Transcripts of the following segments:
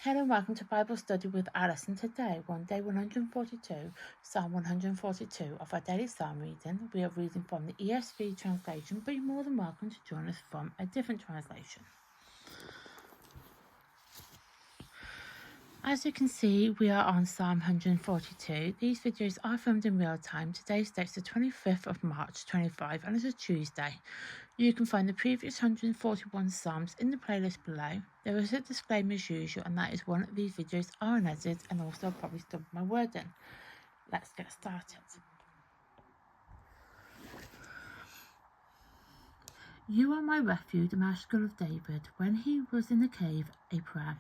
Hello and welcome to Bible Study with Alice, and today we're on day 142, Psalm 142 of our daily Psalm reading. We are reading from the ESV translation, but you're more than welcome to join us from a different translation. As you can see, we are on Psalm 142. These videos are filmed in real time. Today's date is the 25th of March 25 and it's a Tuesday. You can find the previous 141 Psalms in the playlist below. There is a disclaimer as usual, and that is one of these videos are unedited and also I'll probably stump my wording. Let's get started. You are my refuge, the Maskell of David, when he was in the cave, a prayer.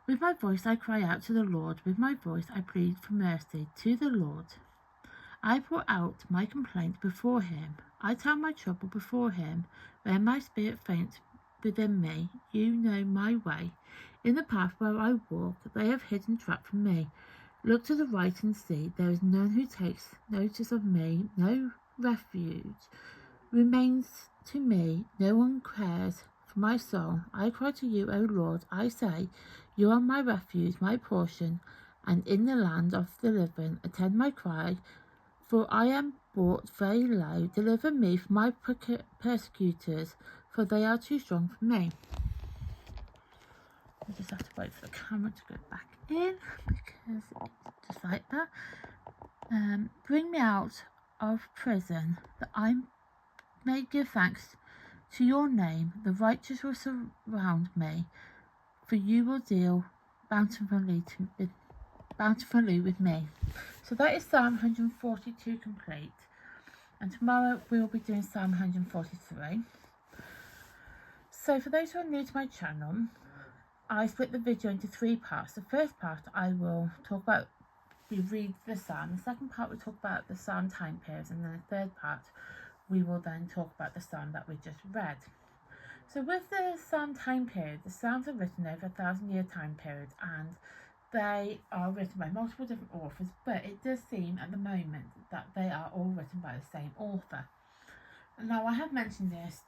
With my voice I cry out to the Lord, with my voice I plead for mercy to the Lord. I pour out my complaint before him, I tell my trouble before him. When my spirit faints within me, you know my way. In the path where I walk, they have hidden trap from me. Look to the right and see, there is none who takes notice of me, no refuge remains to me, no one cares for my soul. I cry to you, O Lord, I say, you are my refuge, my portion, and in the land of the living. Attend my cry, for I am brought very low. Deliver me from my persecutors, for they are too strong for me. I just have to wait for the camera to go back in, because it's just like that. Bring me out of prison, that I may give thanks to your name. The righteous will surround me, for you will deal bountifully with me. So that is Psalm 142 complete, and tomorrow we will be doing Psalm 143. So for those who are new to my channel, I split the video into three parts. The first part I will talk about, we read the psalm. The second part we talk about the psalm time periods, and then the third part we will then talk about the psalm that we just read. So with the psalm time period, the psalms are written over a 1,000-year time period, and they are written by multiple different authors, but it does seem at the moment that they are all written by the same author. Now, I have mentioned this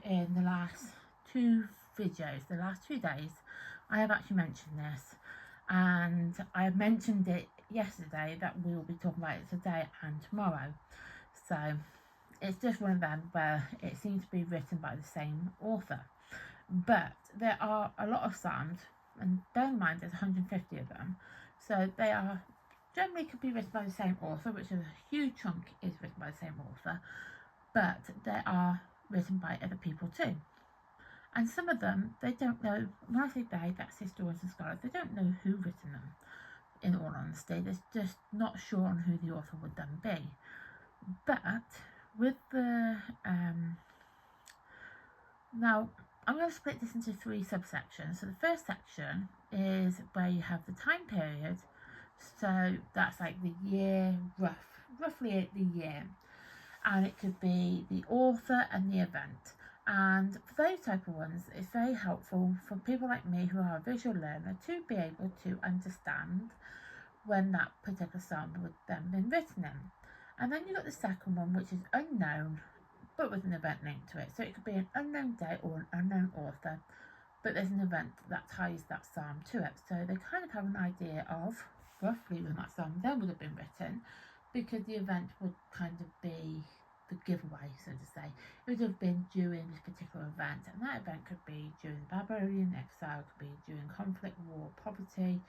in the last two videos, the last 2 days. I have actually mentioned this, and I have mentioned it yesterday that we will be talking about it today and tomorrow. So it's just one of them where it seems to be written by the same author. But there are a lot of psalms, and bear in mind there's 150 of them, so they are generally could be written by the same author, which is a huge chunk is written by the same author, but they are written by other people too. And some of them, they don't know, when I say they, that's historians and scholars, they don't know who written them, in all honesty. They're just not sure on who the author would then be. But with the now I'm going to split this into three subsections. So the first section is where you have the time period, so that's like the year, roughly the year, and it could be the author and the event. And for those type of ones, it's very helpful for people like me who are a visual learner to be able to understand when that particular psalm would then been written in. And then you've got the second one, which is unknown, but with an event linked to it. So it could be an unknown date or an unknown author, but there's an event that ties that psalm to it. So they kind of have an idea of roughly when that psalm then would have been written, because the event would kind of be the giveaway, so to say. It would have been during this particular event, and that event could be during the Babylonian exile, it could be during conflict, war, poverty,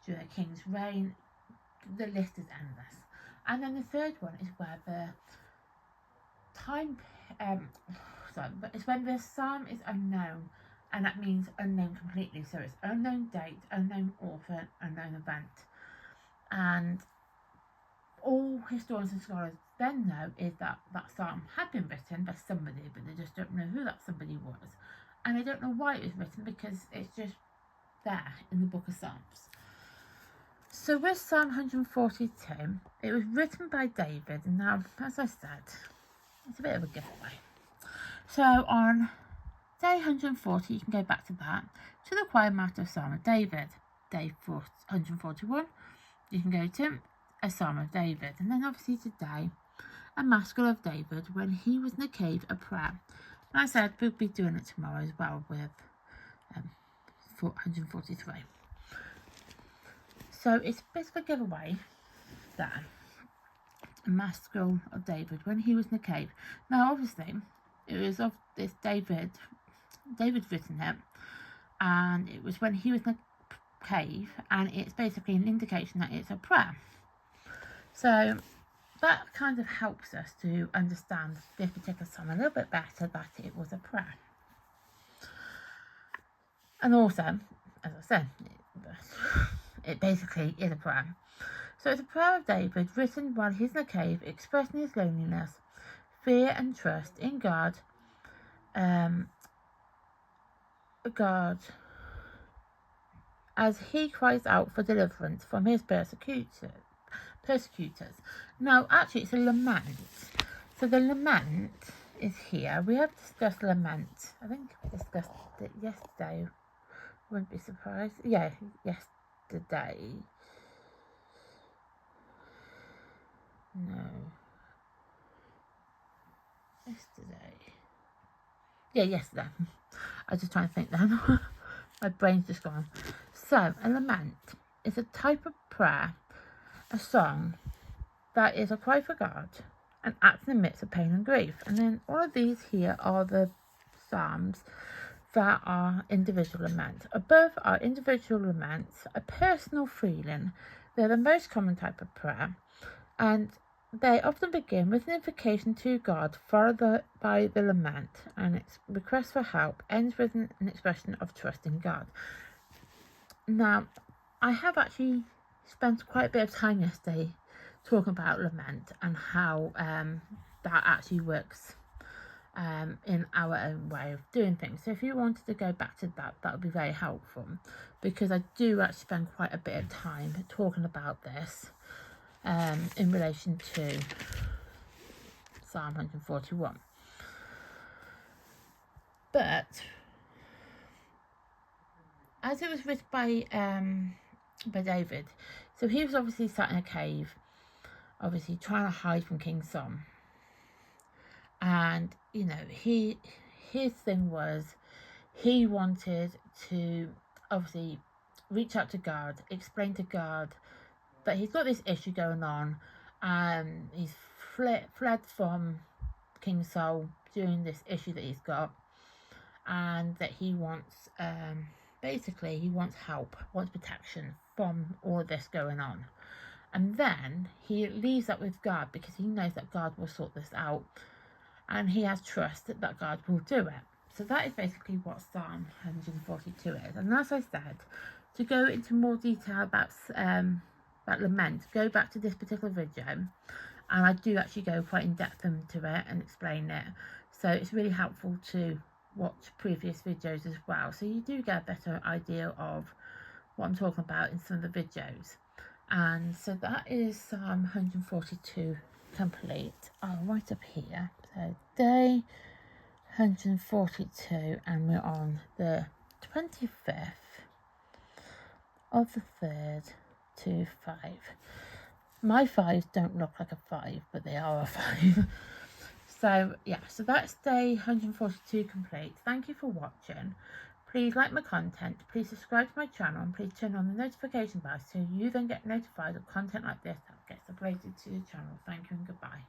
during a king's reign. The list is endless. And then the third one is where the time, it's when the psalm is unknown, and that means unknown completely. So it's unknown date, unknown author, unknown event. And all historians and scholars then know is that that psalm had been written by somebody, but they just don't know who that somebody was. And they don't know why it was written, because it's just there in the book of Psalms. So with Psalm 142, it was written by David, and now, as I said, it's a bit of a giveaway. So on day 140, you can go back to that, to the choir master of Psalm of David. Day 141, you can go to a Psalm of David. And then obviously today, a Maskell of David, when he was in the cave, a prayer. And I said we'll be doing it tomorrow as well with 143. So it's basically a giveaway there. A Maskell of David when he was in the cave. Now obviously it was of this David's written it, and it was when he was in the cave, and it's basically an indication that it's a prayer. So that kind of helps us to understand this particular psalm a little bit better, that it was a prayer. And also, as I said, it basically is a prayer. So it's a prayer of David written while he's in a cave, expressing his loneliness, fear and trust in God, as he cries out for deliverance from his persecutors. Now, actually, it's a lament. So the lament is here. We have discussed lament. I think we discussed it yesterday. Wouldn't be surprised. Yeah, yesterday. No. Yesterday. Yeah, yesterday. I was just trying to think then. My brain's just gone. So, a lament is a type of prayer, a song that is a cry for God and acts in the midst of pain and grief. And then all of these here are the psalms that are individual laments. Above are individual laments, a personal feeling. They're the most common type of prayer, and they often begin with an invocation to God, followed by the lament, and its request for help ends with an expression of trust in God. Now, I have actually spent quite a bit of time yesterday talking about lament and how that actually works in our own way of doing things. So if you wanted to go back to that, that would be very helpful, because I do actually spend quite a bit of time talking about this in relation to Psalm 141. But as it was written by David, so he was obviously sat in a cave, obviously trying to hide from King Saul. And, you know, his thing was, he wanted to obviously reach out to God, explain to God that he's got this issue going on, and he's fled from King Saul during this issue that he's got, and that he wants, basically, he wants help, wants protection from all of this going on. And then he leaves that with God, because he knows that God will sort this out, and he has trust that God will do it. So that is basically what Psalm 142 is. And as I said, to go into more detail about lament, go back to this particular video, and I do actually go quite in depth into it and explain it. So it's really helpful to watch previous videos as well, so you do get a better idea of what I'm talking about in some of the videos. And so that is Psalm 142 complete. I'll write up here. So day 142, and we're on the 25th of the 3rd to 5. My 5s don't look like a 5, but they are a 5. So yeah, so that's day 142 complete. Thank you for watching. Please like my content, please subscribe to my channel, and please turn on the notification bell so you then get notified of content like this that gets uploaded to the channel. Thank you and goodbye.